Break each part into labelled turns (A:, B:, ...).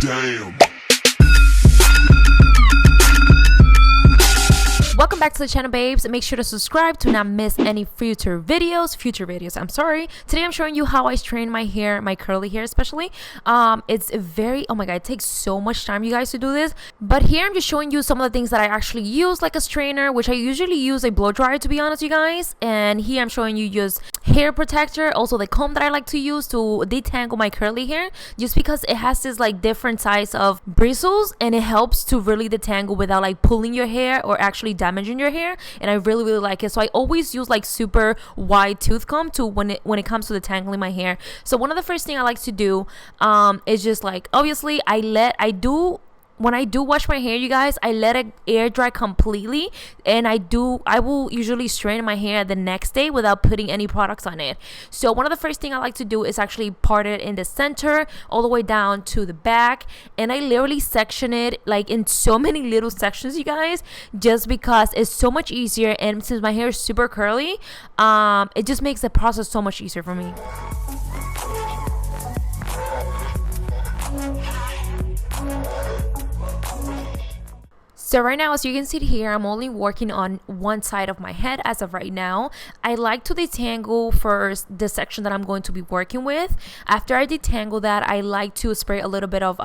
A: Damn.
B: Welcome back to the channel, babes. Make sure to subscribe to not miss any future videos. I'm sorry. Today I'm showing you how I straighten my hair, my curly hair especially. It's very, oh my god, it takes so much time, you guys, to do this. But here I'm just showing you some of the things that I actually use, like a straightener, which I usually use a blow dryer, to be honest, you guys. And here I'm showing you just hair protector, also the comb that I like to use to detangle my curly hair, just because it has this like different size of bristles, and it helps to really detangle without like pulling your hair or actually damaging your hair. And I really like it, so I always use like super wide tooth comb to when it comes to detangling my hair. So one of the first thing I like to do is just like, obviously when I do wash my hair, you guys, I let it air dry completely, and I will usually straighten my hair the next day without putting any products on it. So one of the first thing I like to do is actually part it in the center all the way down to the back, and I literally section it like in so many little sections, you guys, just because it's so much easier. And since my hair is super curly, it just makes the process so much easier for me. So right now, as you can see here, I'm only working on one side of my head as of right now. I like to detangle first the section that I'm going to be working with. After I detangle that, I like to spray a little bit of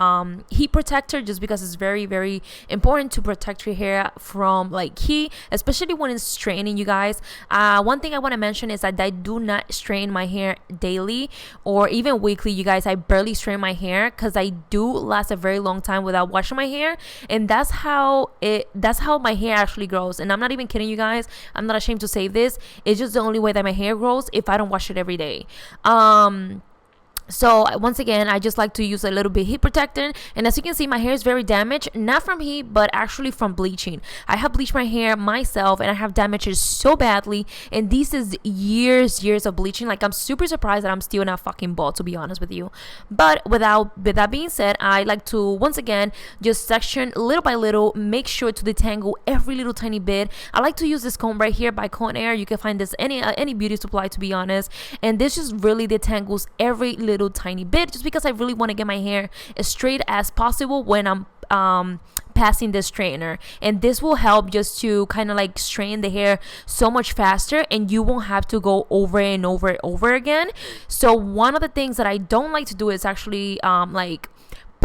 B: heat protector, just because it's very, very important to protect your hair from like heat, especially when it's straightening, you guys. One thing I want to mention is that I do not strain my hair daily or even weekly, you guys. I barely strain my hair because I do last a very long time without washing my hair, and that's how my hair actually grows. And I'm not even kidding, you guys. I'm not ashamed to say this. It's just the only way that my hair grows if I don't wash it every day. So once again, I just like to use a little bit heat protectant, and as you can see, my hair is very damaged, not from heat but actually from bleaching. I have bleached my hair myself, and I have damaged it so badly, and this is years of bleaching. Like, I'm super surprised that I'm still not fucking bald, to be honest with you. But with that being said, I like to once again just section little by little, make sure to detangle every little tiny bit. I like to use this comb right here by Conair. You can find this any beauty supply, to be honest, and this just really detangles every little tiny bit, just because I really want to get my hair as straight as possible when I'm passing this straightener. And this will help just to kind of like straighten the hair so much faster, and you won't have to go over and over again. So one of the things that I don't like to do is actually like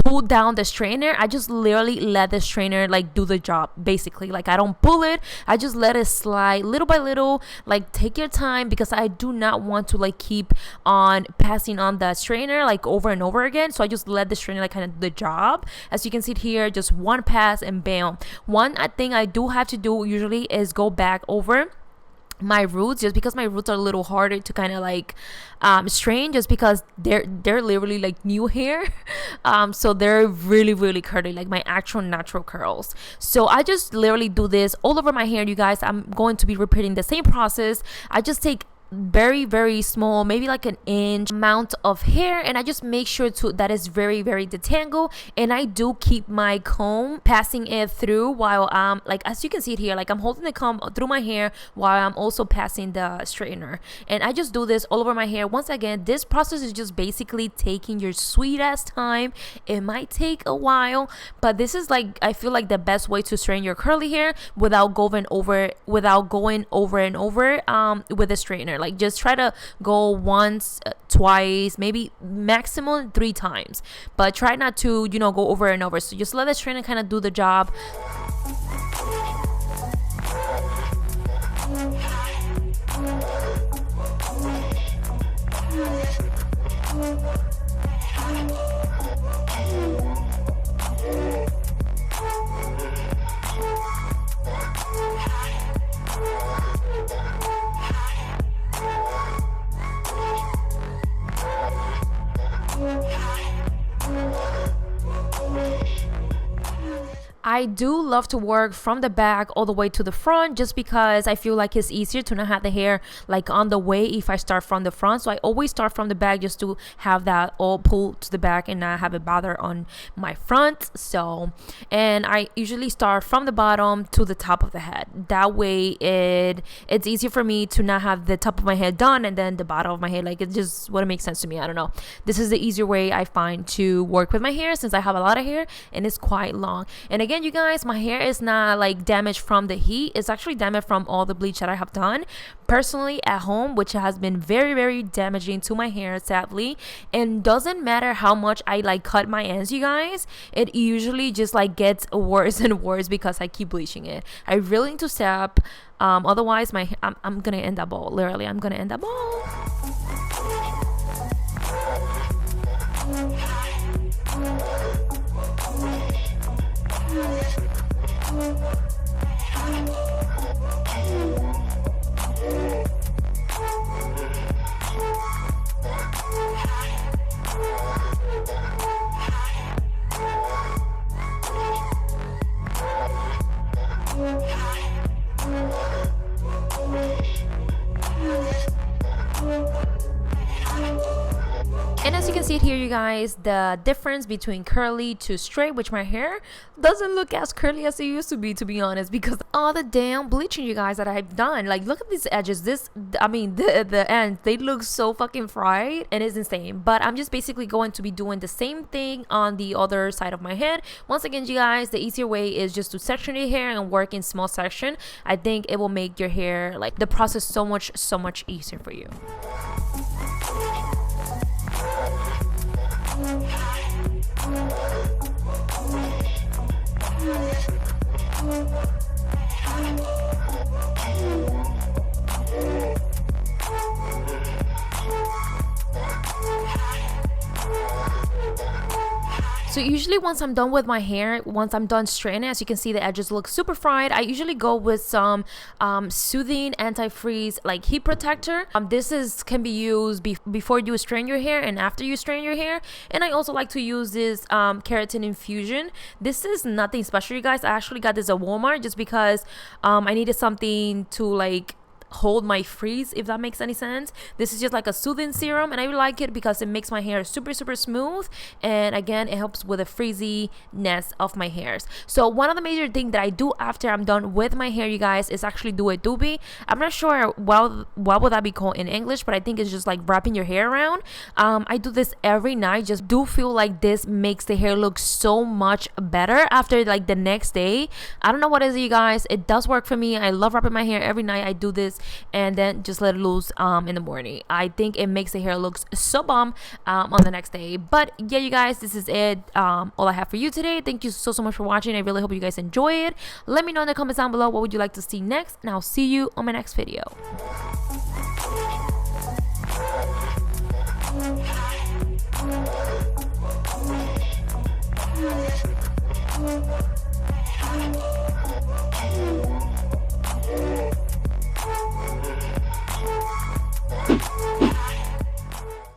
B: pull down the straightener. I just literally let the straightener like do the job, basically. Like, I don't pull it, I just let it slide little by little. Like, take your time, because I do not want to like keep on passing on the straightener like over and over again. So I just let the straightener like kind of do the job. As you can see here, just one pass and bam. One thing I do have to do usually is go back over my roots, just because my roots are a little harder to kind of like strain, just because they're literally like new hair. So they're really curly, like my actual natural curls. So I just literally do this all over my hair, you guys. I'm going to be repeating the same process. I just take very small, maybe like an inch amount of hair, and I just make sure to that is very detangled. And I do keep my comb passing it through while like, as you can see it here, like I'm holding the comb through my hair while I'm also passing the straightener. And I just do this all over my hair. Once again, this process is just basically taking your sweet ass time. It might take a while, but this is like, I feel like the best way to straighten your curly hair without going over and over with the straightener. Like, just try to go once, twice, maybe maximum 3 times, but try not to, you know, go over and over. So just let the straightener kind of do the job. I do love to work from the back all the way to the front, just because I feel like it's easier to not have the hair like on the way if I start from the front. So I always start from the back just to have that all pulled to the back and not have it bother on my front. So, and I usually start from the bottom to the top of the head. That way it's easier for me to not have the top of my head done and then the bottom of my head. Like, it just wouldn't make sense to me. I don't know. This is the easier way I find to work with my hair, since I have a lot of hair and it's quite long. And again, you guys, my hair is not like damaged from the heat. It's actually damaged from all the bleach that I have done personally at home, which has been very, very damaging to my hair, sadly. And doesn't matter how much I like cut my ends, you guys, it usually just like gets worse and worse because I keep bleaching it. I really need to stop. Otherwise I'm gonna end up bald. Literally, I'm gonna end up bald. And as you can see it here, you guys, the difference between curly to straight, which my hair doesn't look as curly as it used to be honest, because all the damn bleaching, you guys, that I've done. Like, look at these edges. The ends, they look so fucking fried and it's insane. But I'm just basically going to be doing the same thing on the other side of my head. Once again, you guys, the easier way is just to section your hair and work in small section. I think it will make your hair, like, the process so much easier for you. So usually once I'm done with my hair, once I'm done straightening, as you can see, the edges look super fried. I usually go with some soothing anti-freeze like heat protector. This can be used before you straighten your hair and after you straighten your hair. And I also like to use this keratin infusion. This is nothing special, you guys. I actually got this at Walmart just because I needed something to like hold my frizz, if that makes any sense. This is just like a soothing serum, and I really like it because it makes my hair super smooth, and again, it helps with the frizziness of my hairs. So one of the major things that I do after I'm done with my hair, you guys, is actually do a doobie. I'm not sure what would that be called in English, but I think it's just like wrapping your hair around. I do this every night. Just do feel like this makes the hair look so much better after like the next day. I don't know what it is, you guys. It does work for me. I love wrapping my hair every night. I do this and then just let it loose in the morning. I think it makes the hair look so bomb on the next day. But yeah, you guys, this is it. All I have for you today. Thank you so much for watching. I really hope you guys enjoy it. Let me know in the comments down below what would you like to see next, and I'll see you on my next video.